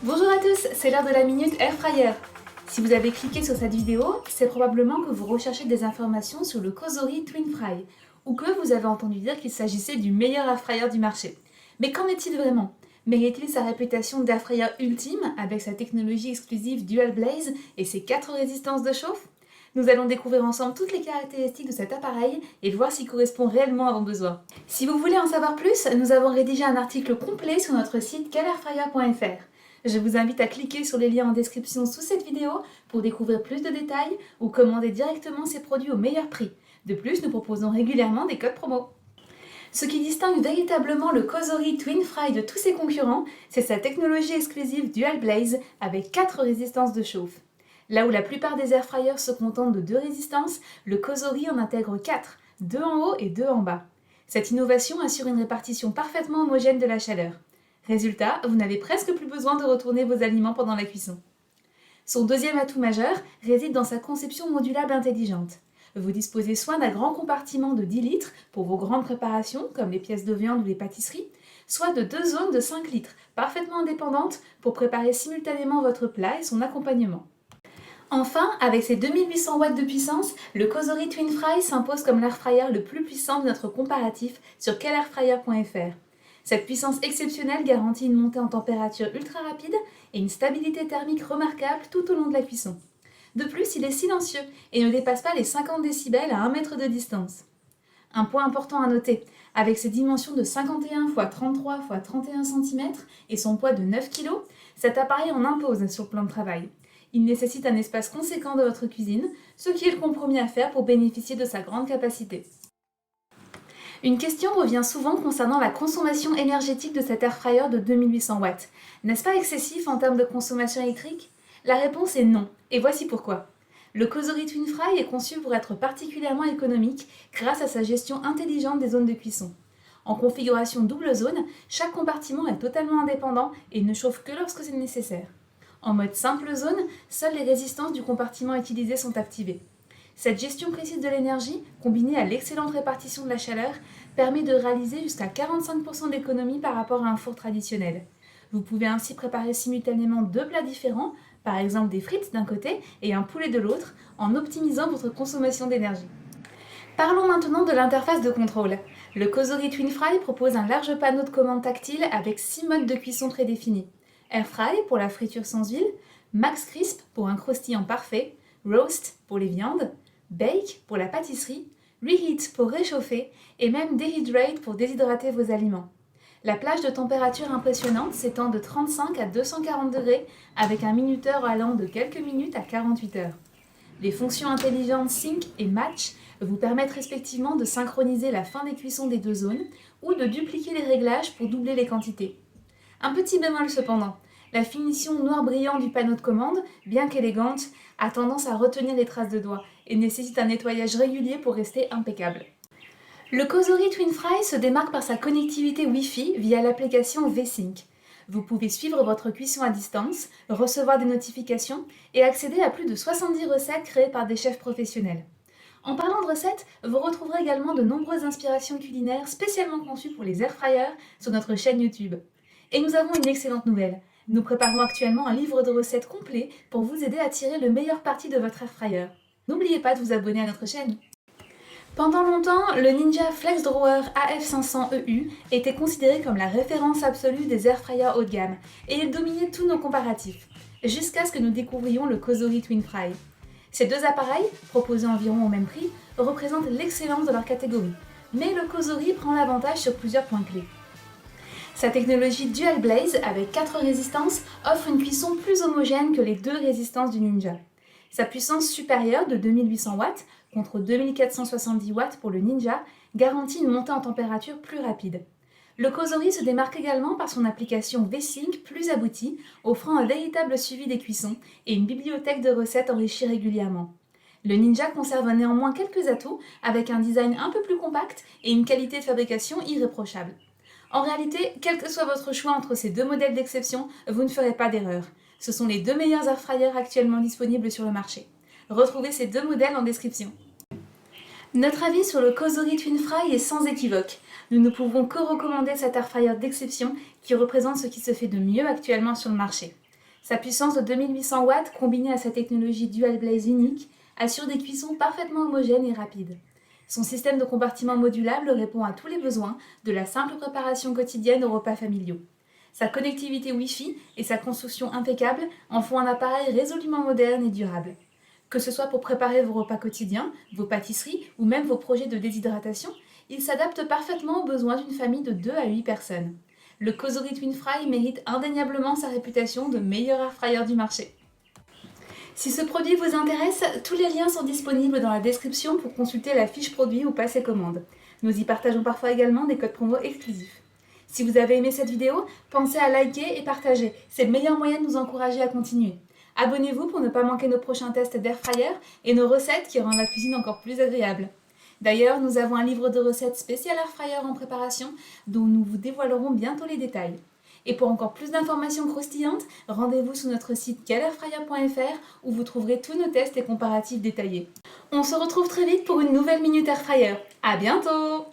Bonjour à tous, c'est l'heure de la Minute Air Fryer. Si vous avez cliqué sur cette vidéo, c'est probablement que vous recherchez des informations sur le Cosori Twin Fry ou que vous avez entendu dire qu'il s'agissait du meilleur air fryer du marché. Mais qu'en est-il vraiment? Mérite-t-il sa réputation d'air fryer ultime avec sa technologie exclusive Dual Blaze et ses 4 résistances de chauffe? Nous allons découvrir ensemble toutes les caractéristiques de cet appareil et voir s'il correspond réellement à vos besoins. Si vous voulez en savoir plus, nous avons rédigé un article complet sur notre site quelairfryer.fr. Je vous invite à cliquer sur les liens en description sous cette vidéo pour découvrir plus de détails ou commander directement ces produits au meilleur prix. De plus, nous proposons régulièrement des codes promo. Ce qui distingue véritablement le Cosori Twin Fry de tous ses concurrents, c'est sa technologie exclusive Dual Blaze avec 4 résistances de chauffe. Là où la plupart des air fryers se contentent de 2 résistances, le Cosori en intègre 4, 2 en haut et 2 en bas. Cette innovation assure une répartition parfaitement homogène de la chaleur. Résultat, vous n'avez presque plus besoin de retourner vos aliments pendant la cuisson. Son deuxième atout majeur réside dans sa conception modulable intelligente. Vous disposez soit d'un grand compartiment de 10 litres pour vos grandes préparations, comme les pièces de viande ou les pâtisseries, soit de 2 zones de 5 litres, parfaitement indépendantes pour préparer simultanément votre plat et son accompagnement. Enfin, avec ses 2800 watts de puissance, le Cosori Twin Fry s'impose comme l'air fryer le plus puissant de notre comparatif sur quelairfryer.fr. Cette puissance exceptionnelle garantit une montée en température ultra rapide et une stabilité thermique remarquable tout au long de la cuisson. De plus, il est silencieux et ne dépasse pas les 50 décibels à 1 mètre de distance. Un point important à noter, avec ses dimensions de 51 x 33 x 31 cm et son poids de 9 kg, cet appareil en impose sur le plan de travail. Il nécessite un espace conséquent de votre cuisine, ce qui est le compromis à faire pour bénéficier de sa grande capacité. Une question revient souvent concernant la consommation énergétique de cet air fryer de 2800 watts. N'est-ce pas excessif en termes de consommation électrique? La réponse est non, et voici pourquoi. Le Cosori Twin Fry est conçu pour être particulièrement économique grâce à sa gestion intelligente des zones de cuisson. En configuration double zone, chaque compartiment est totalement indépendant et ne chauffe que lorsque c'est nécessaire. En mode simple zone, seules les résistances du compartiment utilisé sont activées. Cette gestion précise de l'énergie, combinée à l'excellente répartition de la chaleur, permet de réaliser jusqu'à 45% d'économie par rapport à un four traditionnel. Vous pouvez ainsi préparer simultanément 2 plats différents, par exemple des frites d'un côté et un poulet de l'autre, en optimisant votre consommation d'énergie. Parlons maintenant de l'interface de contrôle. Le Cosori Twin Fry propose un large panneau de commande tactile avec 6 modes de cuisson prédéfinis. Air Fry pour la friture sans huile, Max Crisp pour un croustillant parfait, Roast pour les viandes, Bake pour la pâtisserie, Reheat pour réchauffer et même Dehydrate pour déshydrater vos aliments. La plage de température impressionnante s'étend de 35 à 240 degrés avec un minuteur allant de quelques minutes à 48 heures. Les fonctions intelligentes Sync et Match vous permettent respectivement de synchroniser la fin des cuissons des 2 zones ou de dupliquer les réglages pour doubler les quantités. Un petit bémol cependant, la finition noir brillant du panneau de commande, bien qu'élégante, a tendance à retenir les traces de doigts et nécessite un nettoyage régulier pour rester impeccable. Le Cosori Twin Fry se démarque par sa connectivité Wi-Fi via l'application V-Sync. Vous pouvez suivre votre cuisson à distance, recevoir des notifications et accéder à plus de 70 recettes créées par des chefs professionnels. En parlant de recettes, vous retrouverez également de nombreuses inspirations culinaires spécialement conçues pour les air fryers sur notre chaîne YouTube. Et nous avons une excellente nouvelle. Nous préparons actuellement un livre de recettes complet pour vous aider à tirer le meilleur parti de votre air fryer. N'oubliez pas de vous abonner à notre chaîne. Pendant longtemps, le Ninja Flex Drawer AF500EU était considéré comme la référence absolue des air fryers haut de gamme et il dominait tous nos comparatifs, jusqu'à ce que nous découvrions le Cosori Twin Fry. Ces 2 appareils, proposés environ au même prix, représentent l'excellence de leur catégorie, mais le Cosori prend l'avantage sur plusieurs points clés. Sa technologie Dual Blaze avec 4 résistances offre une cuisson plus homogène que les 2 résistances du Ninja. Sa puissance supérieure de 2800 watts contre 2470 watts pour le Ninja garantit une montée en température plus rapide. Le Cosori se démarque également par son application V-Sync plus aboutie, offrant un véritable suivi des cuissons et une bibliothèque de recettes enrichie régulièrement. Le Ninja conserve néanmoins quelques atouts avec un design un peu plus compact et une qualité de fabrication irréprochable. En réalité, quel que soit votre choix entre ces 2 modèles d'exception, vous ne ferez pas d'erreur. Ce sont les 2 meilleurs air fryers actuellement disponibles sur le marché. Retrouvez ces 2 modèles en description. Notre avis sur le Cosori Twin Fry est sans équivoque. Nous ne pouvons que recommander cet air fryer d'exception qui représente ce qui se fait de mieux actuellement sur le marché. Sa puissance de 2800 watts combinée à sa technologie Dual Blaze unique assure des cuissons parfaitement homogènes et rapides. Son système de compartiments modulable répond à tous les besoins, de la simple préparation quotidienne aux repas familiaux. Sa connectivité Wi-Fi et sa construction impeccable en font un appareil résolument moderne et durable. Que ce soit pour préparer vos repas quotidiens, vos pâtisseries ou même vos projets de déshydratation, il s'adapte parfaitement aux besoins d'une famille de 2 à 8 personnes. Le Cosori TwinFry mérite indéniablement sa réputation de meilleur airfryer du marché. Si ce produit vous intéresse, tous les liens sont disponibles dans la description pour consulter la fiche produit ou passer commande. Nous y partageons parfois également des codes promo exclusifs. Si vous avez aimé cette vidéo, pensez à liker et partager, c'est le meilleur moyen de nous encourager à continuer. Abonnez-vous pour ne pas manquer nos prochains tests d'airfryer et nos recettes qui rendent la cuisine encore plus agréable. D'ailleurs, nous avons un livre de recettes spécial airfryer en préparation dont nous vous dévoilerons bientôt les détails. Et pour encore plus d'informations croustillantes, rendez-vous sur notre site quelairfryer.fr où vous trouverez tous nos tests et comparatifs détaillés. On se retrouve très vite pour une nouvelle Minute Airfryer. À bientôt!